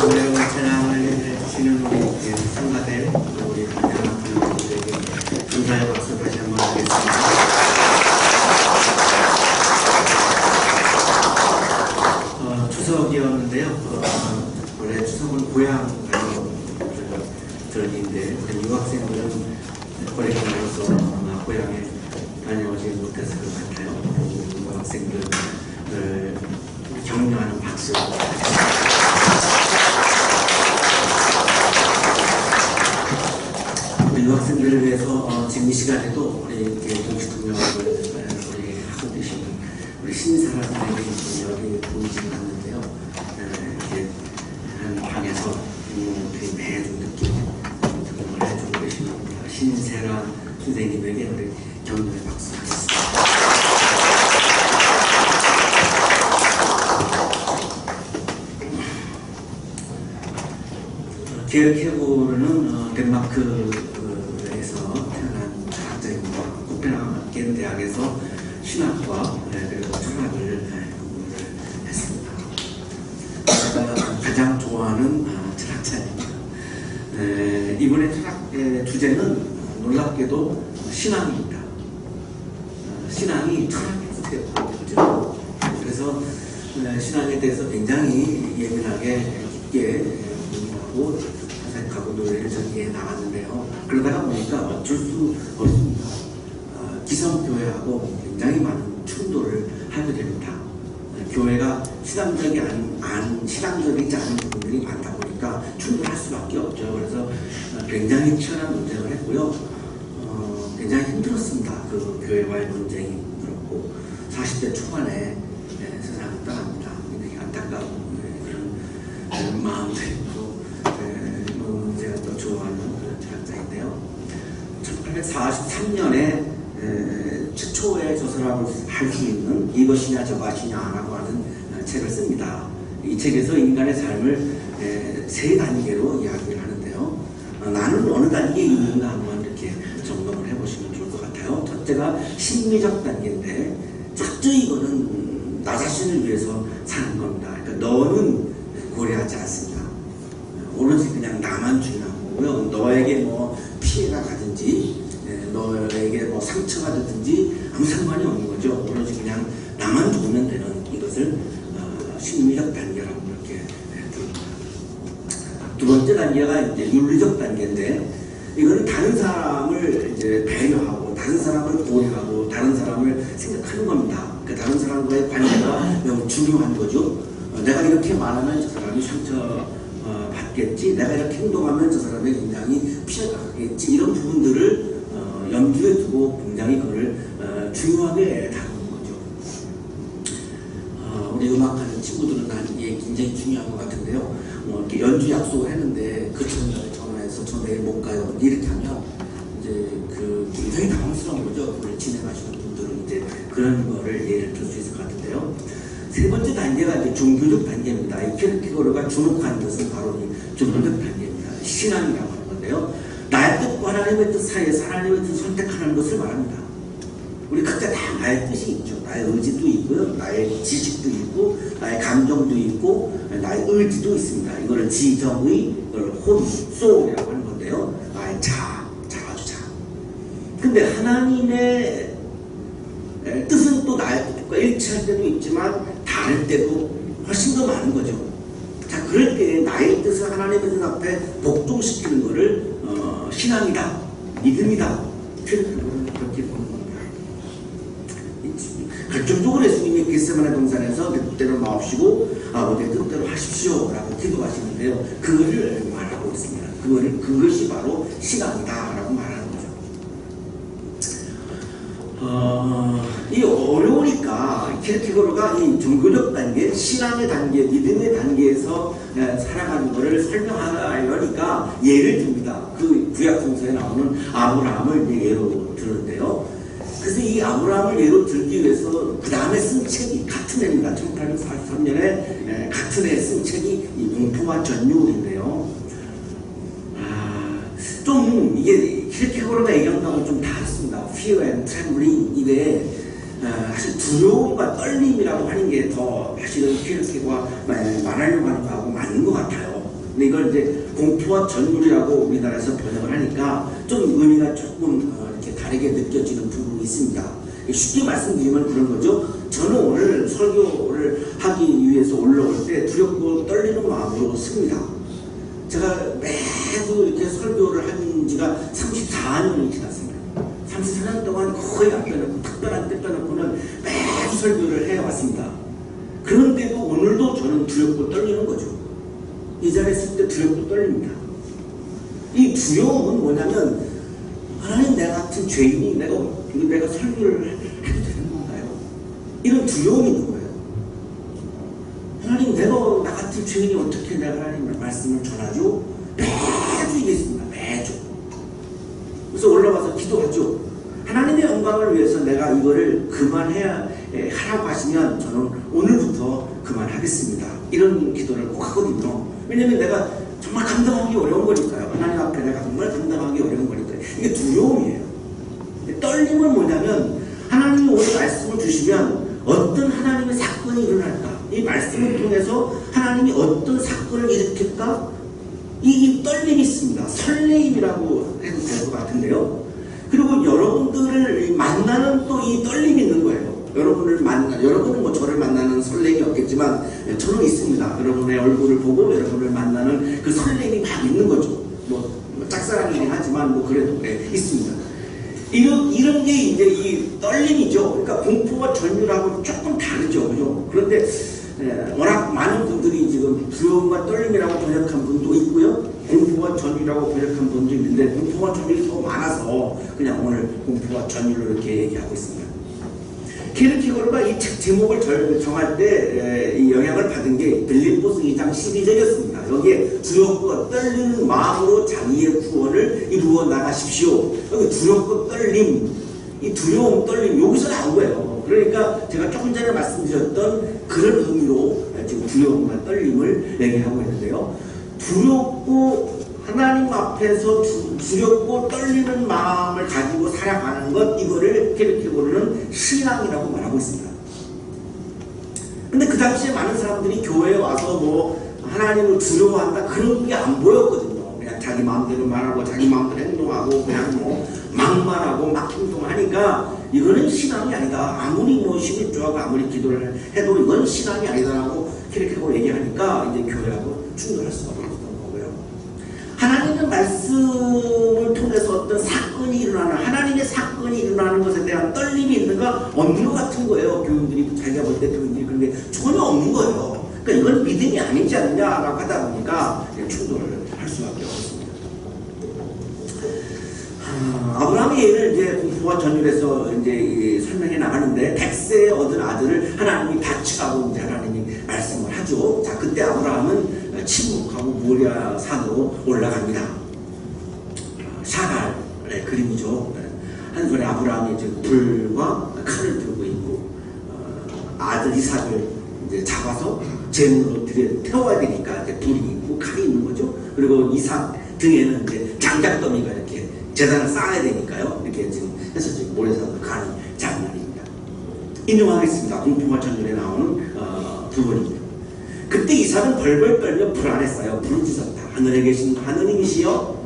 오늘 찬양을 해주시는 우리 성가대 우리 찬양하는 분들에게 감사의 박수 다시 한번 하겠습니다. 추석이었는데요. 원래 추석은 고향 절기인데 유학생들은 고래경으로서 아마 고향에 다녀오지 못해서 그런 것 같아요. 유학생들 격려하는 박수. 우리 유학생들을 위해서 지금 이 시간에도 우리 동시통역을 우리 하고 계시는 우리 신사라 선생님이 여기 보이지 않는데요. 이렇게 한 방에서 매주 늦게 등록을 해주고 계시는 신세라 선생님에게 우리 격려의 박수 하겠습니다. 게르케고르는 덴마크에서 태어난 철학자입니다. 코펜하겐 대학에서 신학과 그리고 철학을 공부를 했습니다. 제가 가장 좋아하는 철학자입니다. 이번에 철학의 주제는 놀랍게도 신앙입니다. 신앙이 철학의 주제죠. 그래서 신앙에 대해서 굉장히 예민하게 깊게 고민하고 사색하고 노래를 전기에 나갔는데요. 그러다가 보니까 어쩔 수 없습니다. 기성교회하고 굉장히 많은 충돌을 하게 됩니다. 교회가 신앙적이지 않은 부분들이 많다 보니까 충돌할 수밖에 없죠. 그래서 굉장히 치열한 논쟁을 했고요. 굉장히 힘들었습니다. 그 교회와의 논쟁이 그렇고 40대 초반에 세상을 떠납니다. 굉장히 안타까운 그런 마음도 있고 제가 또 좋아하는 철학자인데요. 1843년에 최초의 저서라고 할 수 있는 이것이냐 저것이냐라고 하는 책을 씁니다. 이 책에서 인간의 삶을 세 단계로 이야기를 하는데요. 나는 어느 단계에 있는가 한번 이렇게 점검을 해보시면 좋을 것 같아요. 첫째가 심리적 단계인데 철저히 이거는 나 자신을 위해서 사는 겁니다. 그러니까 너는 고려하지 않습니다. 오로지 그냥 나만 중요한 거고요. 너에게 뭐 피해가 가든지 너에게 뭐 상처가 되든지 아무 상관이 없는 거죠. 오로지 그냥 나만 좋으면 되는 이것을 심리적 단계라고 이렇게 부릅니다. 두 번째 단계가 이제 윤리적 단계인데 이거는 다른 사람을 이제 배려하고 다른 사람을 고려하고 다른 사람을 생각하는 겁니다. 그러니까 다른 사람과의 관계가 매우 중요한 거죠. 내가 이렇게 말하면 저 사람이 상처 받겠지, 내가 이렇게 행동하면 저 사람이 굉장히 피해가 가겠지, 이런 부분들을 염두에 두고 굉장히 그걸 중요하게 다루는 거죠. 우리 음악하는 친구들은 이게 굉장히 중요한 것 같은데요. 이렇게 연주 약속을 했는데 그 전날에 전화해서 저 내일 못 가요 이렇게 하면 이제 굉장히 당황스러운 거죠. 그걸 진행하시는 분들은 이제 그런 거를 예를 들 수 있을 것 같은데요. 세 번째 단계가 이제 종교적 단계입니다. 이 키르케고르가 주목하는 것은 바로 이 종교적 단계입니다. 신앙이라고 하는 건데요. 나의 뜻과 하나님의 뜻 사이에서 하나님의 뜻을 선택하는 것을 말합니다. 우리 각자 다 나의 뜻이 있죠. 나의 의지도 있고요. 나의 지식도 있고, 나의 감정도 있고, 나의 의지도 있습니다. 이거를 지정의, 이걸 혼, 소울이라고 하는 건데요. 나의 자아주자. 근데 하나님의 뜻은 또 나의 뜻과 일치할 때도 있지만 다를 때도 훨씬 더 많은 거죠. 자, 그럴 때 나의 뜻을 하나님의 뜻 앞에 복종시키는 것을 신앙이다, 믿음이다, 그렇게 보는 겁니다. 결정적으로 예수님이 겟세마네 동산에서 내 뜻대로 마옵시고 아버지의 뜻대로 하십시오 라고 기도하시는데요. 그거를 말하고 있습니다. 그것이 바로 신앙이다 라고 말하는 거죠. 이 어려우니까 키르케고르가 이 종교적 단계, 신앙의 단계, 믿음의 단계에서 살아가는 것을 설명하려니까 예를 듭니다. 그 구약 성서에 나오는 아브라함을 예로 들었는데요. 그래서 이 아브라함을 예로 들기 위해서 그 다음에 쓴 책이 같은 해입니다. 1843년에 같은 해에 쓴 책이 이 공포와 전율인데요. 좀 이게 키르케고르가 얘기한 거하고 좀 다릅니다. Fear and Trembling 이외에 사실 두려움과 떨림이라고 하는 게 더 사실은 키르케고르가 말하려고 하는 거하고 맞는 것 같아요. 근데 이걸 이제 공포와 전율이라고 우리나라에서 번역을 하니까 좀 의미가 조금 이렇게 다르게 느껴지는 부분이 있습니다. 쉽게 말씀드리면 그런 거죠. 저는 오늘 설교를 하기 위해서 올라올 때 두렵고 떨리는 마음으로 씁니다. 제가 매주 이렇게 설교를 한 지가 34년이 지났습니다. 34년 동안 거의 안 빼놓고 특별한 때 빼놓고는 매주 설교를 해왔습니다. 그런데도 오늘도 저는 두렵고 떨리는 거죠. 이 자리에 있을 때 두렵고 떨립니다. 이 두려움은 뭐냐면 하나님 내 같은 죄인이 내가 설교를 해도 되는 건가요? 이런 두려움이 있는 거예요. 하나님 내가 나 같은 죄인이 어떻게 내가 하나님의 말씀을 전하죠? 매주 이게 있습니다. 매주. 그래서 올라와서 기도하죠. 하나님의 영광을 위해서 내가 이거를 하라고 하시면 저는 오늘부터 그만하겠습니다. 이런 기도를 꼭 하거든요. 왜냐면 내가 정말 감당하기 어려운 거니까요. 하나님 앞에 내가 정말 감당하기 어려운 거니까요. 이게 두려움이에요. 떨림은 뭐냐면 하나님이 오늘 말씀을 주시면 어떤 하나님의 사건이 일어날까? 이 말씀을 통해서 하나님이 어떤 사건을 일으킬까? 이 떨림이 있습니다. 설레임이라고 해도 될 것 같은데요. 그리고 여러분들을 만나는 또 이 떨림이 있는 거예요. 여러분은 뭐 저를 만나는 설렘이 없겠지만 저는 있습니다. 여러분의 얼굴을 보고 여러분을 만나는 그 설렘이 막 있는 거죠. 뭐 짝사랑이긴 하지만 뭐 그래도 있습니다. 이런 게 이제 이 떨림이죠. 그러니까 공포와 전율하고 조금 다르죠. 그죠? 그런데 워낙 많은 분들이 지금 두려움과 떨림이라고 번역한 분도 있고요. 공포와 전율이라고 번역한 분도 있는데 공포와 전율이 더 많아서 그냥 오늘 공포와 전율로 이렇게 얘기하고 있습니다. 키르케고르가 이 책 제목을 정할 때 이 영향을 받은 게 빌립보서 2장 12절이었습니다. 여기에 두렵고 떨리는 마음으로 자기의 구원을 이루어 나가십시오. 여기 두렵고 떨림, 이 두려움, 떨림 여기서 나온 거예요. 그러니까 제가 조금 전에 말씀드렸던 그런 의미로 지금 두려움과 떨림을 얘기하고 있는데요. 두렵고 하나님 앞에서 두렵고 떨리는 마음을 가지고 살아가는 것, 이거를 키르케고르는 신앙이라고 말하고 있습니다. 근데 그 당시에 많은 사람들이 교회에 와서 뭐 하나님을 두려워한다 그런 게 안 보였거든요. 그냥 자기 마음대로 말하고 자기 마음대로 행동하고 그냥 뭐 막 말하고 막 행동하니까 이거는 신앙이 아니다. 아무리 뭐 11조하고 아무리 기도를 해도 이건 신앙이 아니다라고 키르케고르 얘기하니까 이제 교회하고 충돌할 수가 없었던 거고요. 하나님의 말씀을 통해서 어떤 사건이 일어나는, 하나님의 사건이 일어나는 것에 대한 떨림이 있는가 없는 것 같은 거예요. 교인들이 자기가 볼 때 교인들이. 그런데 전혀 없는 거예요. 그러니까 이건 믿음이 아니지 않냐라고 하다 보니까 충돌을 할 수밖에 없습니다. 아브라함의 예를 이제 공포와 전율에서 이제 설명해 나가는데 100세에 얻은 아들을 하나님이 바치라고 이제 하나님이 말씀을 하죠. 자, 그때 아브라함은 침묵하고 모리아 산으로 올라갑니다. 샤갈의 그림이죠. 한 손에 아브라함이 이제 불과 칼을 들고 있고 아들 이삭을 이제 잡아서 제물로 태워야 되니까 이제 불이 있고 칼이 있는 거죠. 그리고 이삭 등에는 이제 장작더미가 이렇게 재단을 쌓아야 되니까요. 이렇게 지금 해서 지금 모래산으로 가는 장면입니다. 인용하겠습니다. 공포와 전율에 나오는 부분입니다. 그때 이삭은 벌벌 떨며 불안했어요. 부르짖었다. 하늘에 계신 하느님이시여.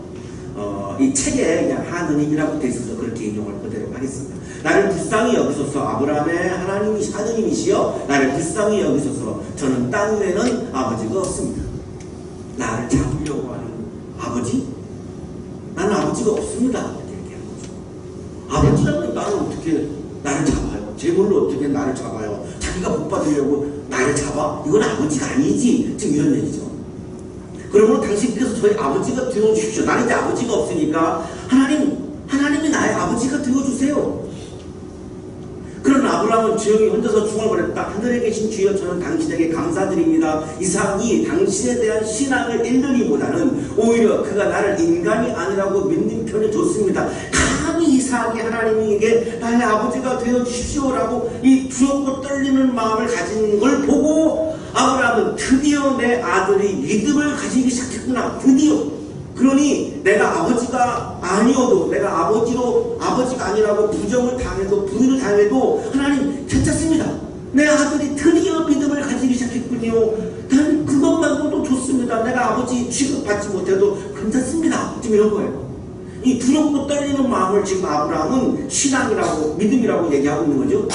이 책에 그냥 하느님이라고 되어 있어서 그렇게 인용을 그대로 하겠습니다. 나를 불쌍히 여기소서. 아브라함의 하느님이시여. 나를 불쌍히 여기소서. 저는 땅 위에는 아버지가 없습니다. 나를 잡으려고 하는 아버지? 나는 아버지가 없습니다. 이렇게 얘기하는 거죠. 아버지라면 나를 어떻게 나를 잡아요? 제물로 어떻게 나를 잡아요? 자기가 못 받으려고 나를 잡아? 이건 아버지가 아니지. 지금 이런 얘기죠. 그러므로 당신께서 저희 아버지가 되어주십시오. 나는 이제 아버지가 없으니까 하나님이 나의 아버지가 되어주세요. 그런 아브라함은 조용히 혼자서 중얼거렸다. 하늘에 계신 주여, 저는 당신에게 감사드립니다. 이삭이 당신에 대한 신앙을 잃느니보다는 오히려 그가 나를 인간이 아니라고 믿는 편이 좋습니다. 감히 이삭이 하나님에게 나의 아버지가 되어주십시오라고 이 두렵고 떨리는 마음을 가진 걸 보고 아브라함은 드디어 내 아들이 믿음을 가지기 시작했구나. 드디어. 그러니 내가 아버지가 아니어도, 내가 아버지가 아니라고 부정을 당해도, 부인을 당해도 하나님 괜찮습니다. 내 아들이 드디어 믿음을 가지기 시작했군요. 난 그것만으로도 좋습니다. 내가 아버지 취급받지 못해도 괜찮습니다. 지금 이런 거예요. 이 두렵고 떨리는 마음을 지금 아브라함은 신앙이라고 믿음이라고 얘기하고 있는 거죠.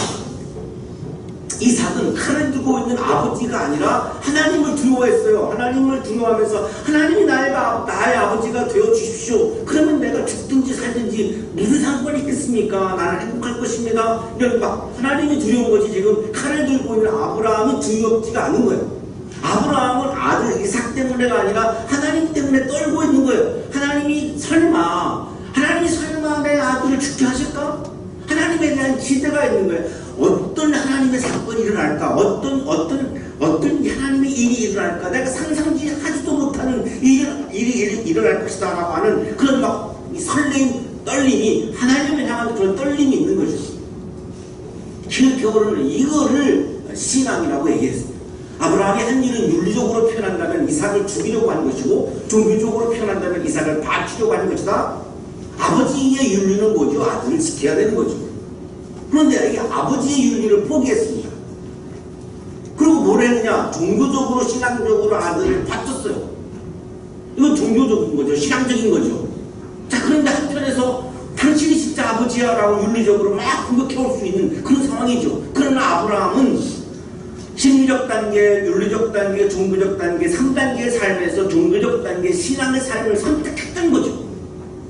이삭은 칼을 두고 있는 아버지가 아니라 하나님을 두려워했어요. 하나님을 두려워하면서 하나님이 나의 아버지가 되어주십시오. 그러면 내가 죽든지 살든지 무슨 상관이 있겠습니까? 나는 행복할 것입니다. 이런 막 하나님이 두려운 거지. 지금 칼을 들고 있는 아브라함은 두렵지가 않은 거예요. 아브라함은 아들 이삭 때문에가 아니라 하나님 때문에 떨고 있는 거예요. 하나님이 설마 내 아들을 죽게 하실까? 하나님에 대한 기대가 있는 거예요. 어떤 하나님의 사건이 일어날까? 어떤 하나님의 일이 일어날까? 내가 상상지 하지도 못하는 일이 일어날 것이다 라고 하는 그런 막 설레임, 떨림이 하나님을 향한 그런 떨림이 있는 거죠. 기독교로는 이거를 신앙이라고 얘기했습니다. 아브라함이 한 일은 윤리적으로 표현한다면 이삭을 죽이려고 하는 것이고, 종교적으로 표현한다면 이삭을 바치려고 하는 것이다. 아버지의 윤리는 뭐죠? 아들을 지켜야 되는 거죠. 그런데 이게 아버지의 윤리를 포기했습니다. 그리고 뭘 했느냐? 종교적으로 신앙적으로 아들을 바쳤어요. 이건 종교적인 거죠. 신앙적인 거죠. 자, 그런데 한편에서 당신이 진짜 아버지야 라고 윤리적으로 막 공격해올 수 있는 그런 상황이죠. 그러나 아브라함은 심리적 단계, 윤리적 단계, 종교적 단계, 3단계의 삶에서 종교적 단계, 신앙의 삶을 선택했던 거죠.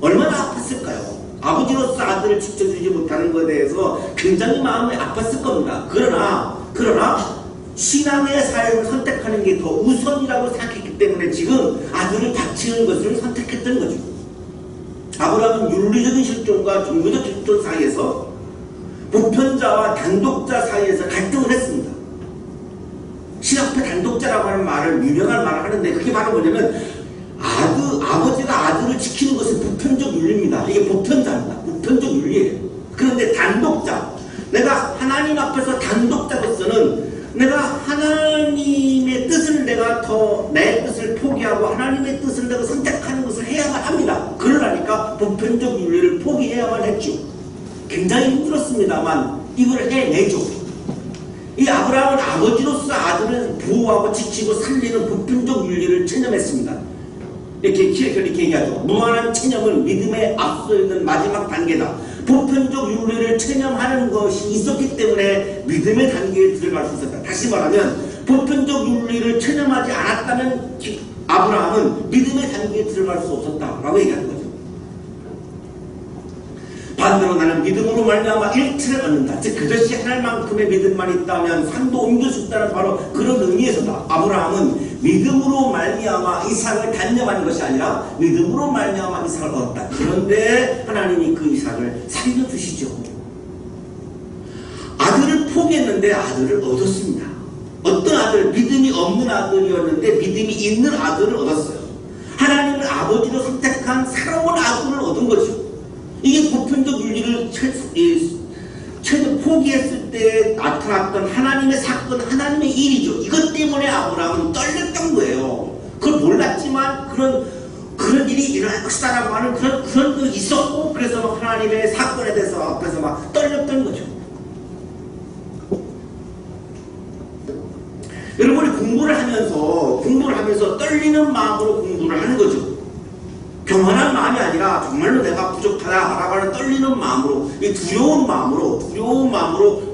얼마나 아팠을까요? 아버지로서 아들을 지켜주지 못하는 것에 대해서 굉장히 마음이 아팠을 겁니다. 그러나 신앙의 삶을 선택하는 게 더 우선이라고 생각했기 때문에 지금 아들을 바치는 것을 선택했던 거죠. 아브라함은 윤리적인 실존과 종교적 실존 사이에서 보편자와 단독자 사이에서 갈등을 했습니다. 신학파 단독자라고 하는 말을 유명한 말을 하는데 그게 바로 뭐냐면 아버지가 아들을 지키는 것은 보편적 윤리입니다. 이게 보편자입니다. 보편적 윤리예요. 그런데 단독자, 내가 하나님 앞에서 단독자로서는 내가 하나님의 뜻을 내 뜻을 포기하고 하나님의 뜻을 내가 선택하는 것을 해야만 합니다. 그러라니까 보편적 윤리를 포기해야만 했죠. 굉장히 힘들었습니다만 이걸 해내죠. 이 아브라함은 아버지로서 아들을 보호하고 지키고 살리는 보편적 윤리를 체념했습니다. 이렇게 얘기하죠. 무한한 체념은 믿음에 앞서 있는 마지막 단계다. 보편적 윤리를 체념하는 것이 있었기 때문에 믿음의 단계에 들어갈 수 있었다. 다시 말하면 보편적 윤리를 체념하지 않았다면 아브라함은 믿음의 단계에 들어갈 수 없었다라고 얘기하는 거죠. 반대로 나는 믿음으로 말미암아 일치를 얻는다. 즉 그것이 하나님만큼의 믿음만 있다면 산도 옮길 수 있다는 바로 그런 의미에서다. 아브라함은 믿음으로 말미암아 이삭을 단념하는 것이 아니라 믿음으로 말미암아 이삭을 얻었다. 그런데 하나님이 그 이삭을 살려주시죠. 아들을 포기했는데 아들을 얻었습니다. 어떤 아들, 믿음이 없는 아들이었는데 믿음이 있는 아들을 얻었어요. 하나님을 아버지로 선택한 새로운 아들을 얻은 거죠. 이게 보편적 윤리를 최대 포기했을 때 나타났던 하나님의 사건, 하나님의 일이죠. 이것 때문에 아브라함은 떨렸던 거예요. 그걸 몰랐지만 그런 일이 일어날 것이다 라고 하는 그런 게 있었고, 그래서 하나님의 사건에 대해서 앞에서 막 떨렸던 거죠. 여러분이 공부를 하면서 떨리는 마음으로 공부를 하는 거죠. 경건한 마음이 아니라 정말로 내가 부족하다라고 하는 떨리는 마음으로, 이 두려운 마음으로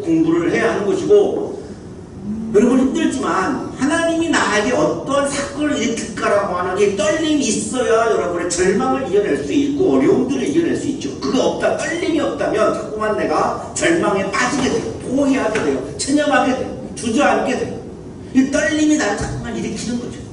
공부를 해야 하는 것이고, 여러분 힘들지만 하나님이 나에게 어떤 사건을 일으킬까라고 하는 이 떨림이 있어야 여러분의 절망을 이겨낼 수 있고 어려움들을 이겨낼 수 있죠. 떨림이 없다면 자꾸만 내가 절망에 빠지게 돼요. 포기하게 돼요. 체념하게 돼요. 주저앉게 돼요. 이 떨림이 나를 자꾸만 일으키는 거죠.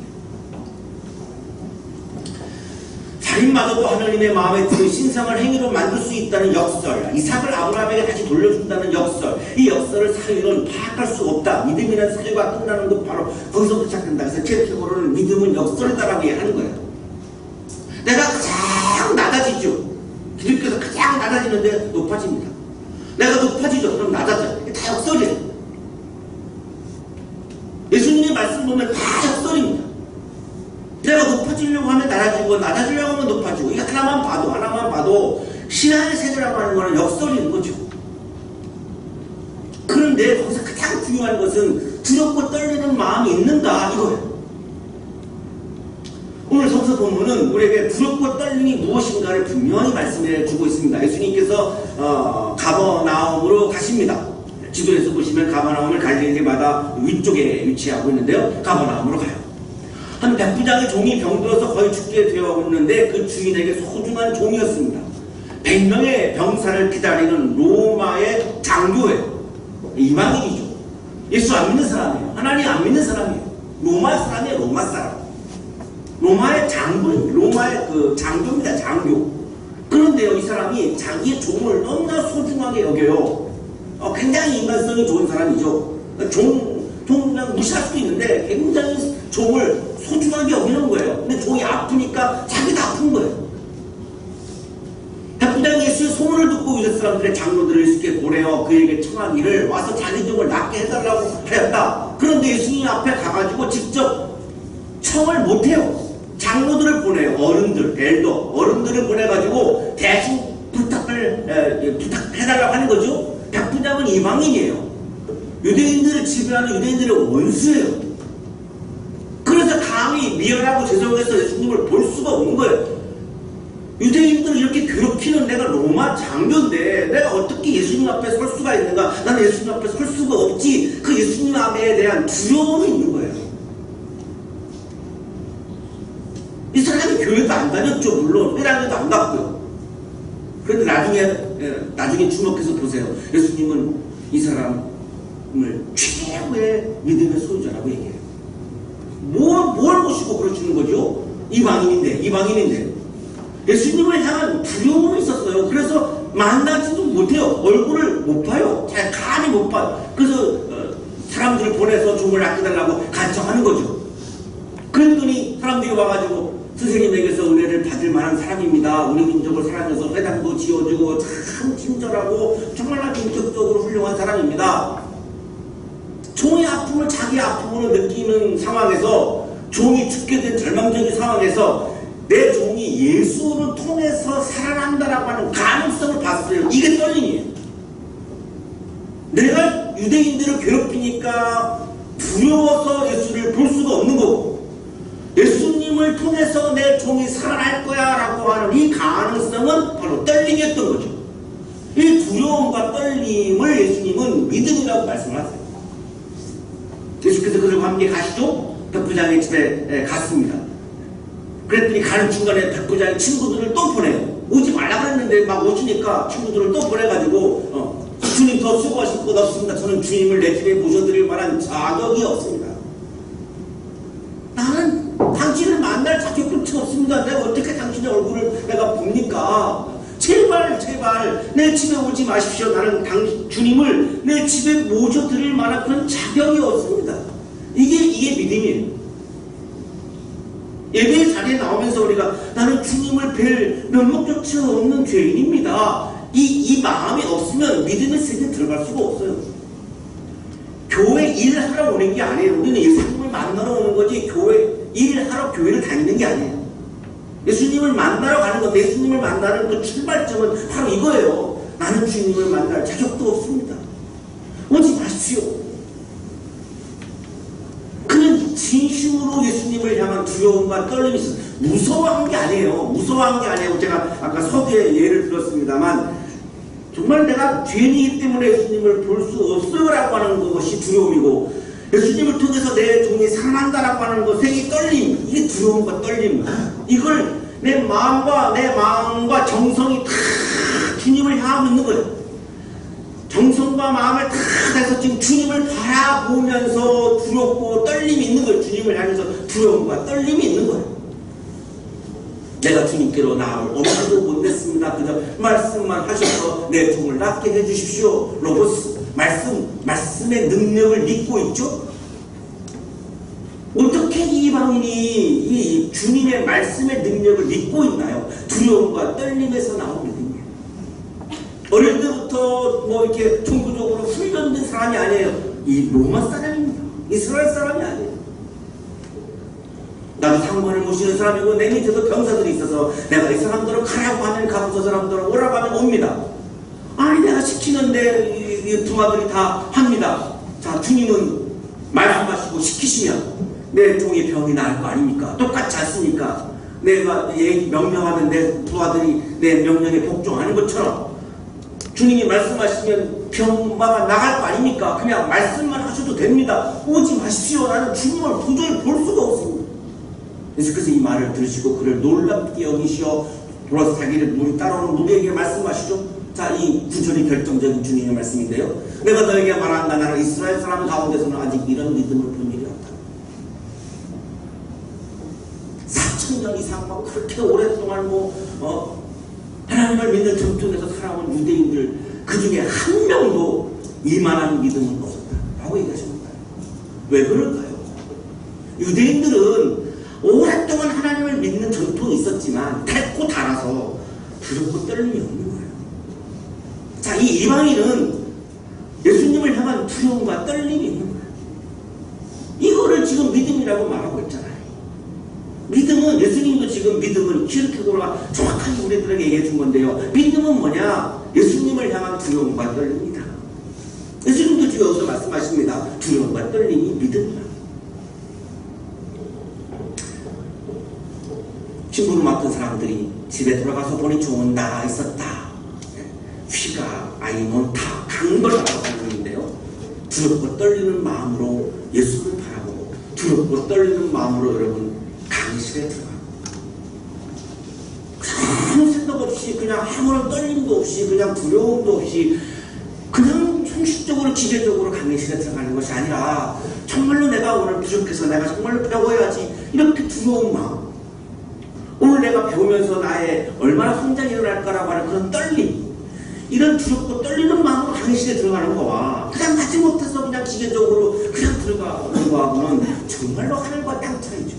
살인마저도 하나님의 마음에 드는 신성을 행위로 만들 수 있다는 역설, 이삭을 아브라함에게 다시 돌려준다는 역설, 이 역설을 사유는 파악할 수 없다. 믿음이라는 사유가 끝나는 것 바로 거기서부터 시작된다. 그래서 기독교로는 믿음은 역설이다라고 얘기하는 거예요. 내가 가장 낮아지죠. 기독교에서 가장 낮아지는데 높아집니다. 내가 높아지죠. 그럼 낮아져요. 이게 다 역설이에요. 예수님의 말씀 보면 다 역설입니다. 내가 높아지려고 하면 낮아지려고 하면 높아지고, 이게 하나만 봐도 신앙의 세계라고 하는 것은 역설인 거죠. 그런데 거기서 가장 중요한 것은 두렵고 떨리는 마음이 있는가 이거예요. 오늘 성서 본문은 우리에게 두렵고 떨림이 무엇인가를 분명히 말씀해 주고 있습니다. 예수님께서 가버나움으로 가십니다. 지도에서 보시면 가버나움을 갈릴리 바다 위쪽에 위치하고 있는데요. 가버나움으로 가요. 한 백부장의 종이 병들어서 거의 죽게 되어 있는데 그 주인에게 소중한 종이었습니다. 100명의 병사를 기다리는 로마의 장교예요. 이방인이죠. 예수 안 믿는 사람이에요. 하나님 안 믿는 사람이에요. 로마 사람이에요. 로마 사람. 로마의 장군, 로마의 그 장교입니다. 장교. 그런데요, 이 사람이 자기의 종을 너무나 소중하게 여겨요. 굉장히 인간성이 좋은 사람이죠. 종 그냥 무시할 수도 있는데 굉장히 종을 소중하게 여기는 거예요. 근데 종이 아프니까 자기도 아픈 거예요. 백부장이 예수의 소문을 듣고 유대 사람들의 장로들을 예수께 보내어 그에게 청하기를 와서 자기 종을 낫게 해달라고 하였다. 그런데 예수님 앞에 가가지고 직접 청을 못해요. 장로들을 보내요. 어른들을 보내가지고 대신 부탁해달라고 하는 거죠. 백부장은 이방인이에요. 유대인들을 지배하는 유대인들의 원수예요. 그래서 감히 미안하고 죄송해서 예수님을 볼 수가 없는 거예요. 유대인들을 이렇게 괴롭히는 내가 로마 장교인데 내가 어떻게 예수님 앞에 설 수가 있는가? 나는 예수님 앞에 설 수가 없지. 그 예수님 앞에 대한 두려움이 있는 거예요. 이 사람이 교회도 안 다녔죠. 물론 회당에도 안 갔고요. 그런데 나중에 주목해서 보세요. 예수님은 이 사람을 최고의 믿음의 소유자라고 얘기해요. 뭘 보시고 그러시는 거죠? 이방인인데 예수님을 향한 두려움이 있었어요. 그래서 만나지도 못해요. 얼굴을 못 봐요. 잘 감히 못 봐요. 그래서 사람들을 보내서 종을 아껴달라고 간청하는 거죠. 그랬더니 사람들이 와가지고 선생님에게서 은혜를 받을 만한 사람입니다. 우리 민족을 사랑해서 회당도 지어주고 참 친절하고 정말 인격적으로 훌륭한 사람입니다. 종의 아픔을 자기 아픔으로 느끼는 상황에서, 종이 죽게 된 절망적인 상황에서 내 종이 예수를 통해서 살아난다라고 하는 가능성을 봤어요. 이게 떨림이에요. 내가 유대인들을 괴롭히니까 두려워서 예수를 볼 수가 없는 거고, 예수님을 통해서 내 종이 살아날 거야 라고 하는 이 가능성은 바로 떨림이었던 거죠. 이 두려움과 떨림을 예수님은 믿음이라고 말씀하세요. 예수께서 그들과 함께 가시죠. 백부장의 집에 갔습니다. 그랬더니 가는 중간에 백부장의 친구들을 또 보내요. 오지 말라고 했는데 막 오시니까 친구들을 또 보내가지고 주님 더 수고하실 것 없습니다. 저는 주님을 내 집에 모셔드릴 만한 자격이 없습니다. 나는 당신을 만날 자격 끝이 없습니다. 내가 어떻게 당신의 얼굴을 내가 봅니까? 제발 내 집에 오지 마십시오. 나는 주님을 내 집에 모셔드릴 만한 그런 자격이 없습니다. 이게 믿음이에요. 예배의 자리에 나오면서 우리가 나는 주님을 뵐 면목조차 없는 죄인입니다. 이 마음이 없으면 믿음의 세계에 들어갈 수가 없어요. 교회 일하러 오는 게 아니에요. 우리는 예수님을 만나러 오는 거지 일하러 교회를 다니는 게 아니에요. 예수님을 만나러 가는 것, 예수님을 만나는 그 출발점은 바로 이거예요. 나는 주님을 만날 자격도 없습니다. 오지 마십시오. 그는 진심으로 예수님을 향한 두려움과 떨림이 있어요. 무서워한 게 아니에요. 제가 아까 서두에 예를 들었습니다만 정말 내가 죄인이기 때문에 예수님을 볼 수 없어요 라고 하는 것이 두려움이고, 예수님을 통해서 내 종이 살아난다라고 하는 것의 떨림, 이게 두려움과 떨림. 이걸 내 마음과 정성이 다 주님을 향하고 있는 거예요. 정성과 마음을 다 해서 지금 주님을 바라보면서 두렵고 떨림이 있는 거예요. 주님을 향해서 두려움과 떨림이 있는 거예요. 내가 주님께로 나아올 엄두도 못 냈습니다. 그저 말씀만 하셔서 내 종을 낫게 해주십시오. 로고스, 말씀의 능력을 믿고 있죠? 어떻게 이방인이 이 주님의 말씀의 능력을 믿고 있나요? 두려움과 떨림에서 나온 믿음이에요. 어릴 때부터 이렇게 종교적으로 훈련된 사람이 아니에요. 이 로마 사람입니다. 이스라엘 사람이 아니에요. 나도 상관을 모시는 사람이고 내 밑에도 병사들이 있어서 내가 이 사람들을 가라고 하면 가고 저 사람들을 오라고 하면 옵니다. 아니 내가 시키는데 이 두마들이 다 합니다. 자, 주님은 말 안 마시고 시키시면 내 종의 병이 나을 거 아닙니까? 똑같지 않습니까? 내가 명령하면 내 부하들이 내 명령에 복종하는 것처럼 주님이 말씀하시면 병마가 나갈 거 아닙니까? 그냥 말씀만 하셔도 됩니다. 오지 마십시오. 나는 주님을 도저히 볼 수가 없습니다. 그래서 이 말을 들으시고 그를 놀랍게 여기시어 돌아서 자기를 물이 따라오는 무리에게 말씀하시죠. 자, 이 구절이 결정적인 주님의 말씀인데요. 내가 너에게 말한다. 나는 이스라엘 사람 가운데서는 아직 이런 믿음을 본 일이 없다. 4,000년 이상 막 그렇게 오랫동안 하나님을 믿는 전통에서 살아온 유대인들 그 중에 한 명도 이만한 믿음은 없었다 라고 얘기하십니다. 왜 그럴까요? 유대인들은 오랫동안 하나님을 믿는 전통이 있었지만 닳고 닳아서 두렵고 떨림이 없는 거예요. 자, 이 이방인은 예수님을 향한 두려움과 떨림이 있는 거예요. 이거를 지금 믿음이라고 말하고 있잖아요. 믿음은, 예수님도 지금 믿음을 키르케고르가 정확하게 우리들에게 얘기해 준 건데요. 믿음은 뭐냐? 예수님을 향한 두려움과 떨림이다. 예수님도 지금 여기서 말씀하십니다. 두려움과 떨림이 믿음이다. 신부를 맡은 사람들이 집에 돌아가서 보니 종은 나가 있었다. 휘가 아이몬타 강벌하고 있는데요. 두렵고 떨리는 마음으로 예수를 바라보고 두렵고 떨리는 마음으로 여러분 강의실에 들어가고 아무 생각 없이 그냥 아무런 떨림도 없이 그냥 두려움도 없이 그냥 형식적으로 기계적으로 강의실에 들어가는 것이 아니라 정말로 내가 오늘 부족해서 내가 정말로 배워야지 이렇게 두려운 마음, 오늘 내가 배우면서 나의 얼마나 성장이 일어날 거라고 하는 그런 떨림, 이런 두렵고 떨리는 마음으로 강의실에 들어가는 거와 그냥 하지 못해서 그냥 기계적으로 그냥 들어가는 거하고는 정말로 하늘과 땅 차이죠.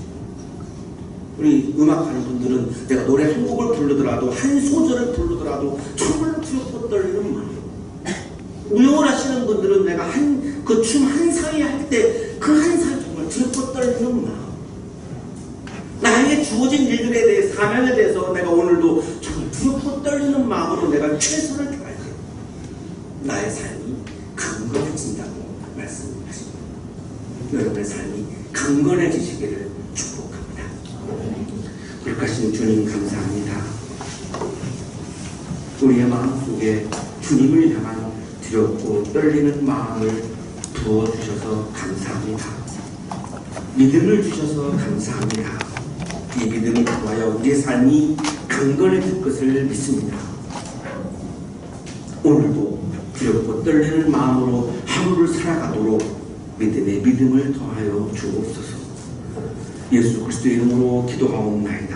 우리 음악하는 분들은 내가 노래 한 곡을 부르더라도 한 소절을 부르더라도 정말로 두렵고 떨리는 마음, 무용을 하시는 분들은 내가 그 춤 한 사위 할 때 그 한 사위 정말 두렵고 떨리는 마음, 나에게 주어진 일들에 대해 사명에 대해서 내가 오늘도 정말 두렵고 떨리는 마음으로 내가 최선을 다할 때 나의 삶이 강건해진다고 말씀하십니다. 여러분의 삶이 강건해지시기를 축복합니다. 거룩하신 주님 감사합니다. 우리의 마음속에 주님을 향한 두렵고 떨리는 마음을 부어주셔서 감사합니다. 믿음을 주셔서 감사합니다. 이 믿음을 통하여 우리의 삶이 강건해질 것을 믿습니다. 오늘도 두렵고 떨리는 마음으로 하루를 살아가도록 믿음의 믿음을 더하여 주옵소서. 예수 그리스도의 이름으로 기도하옵나이다.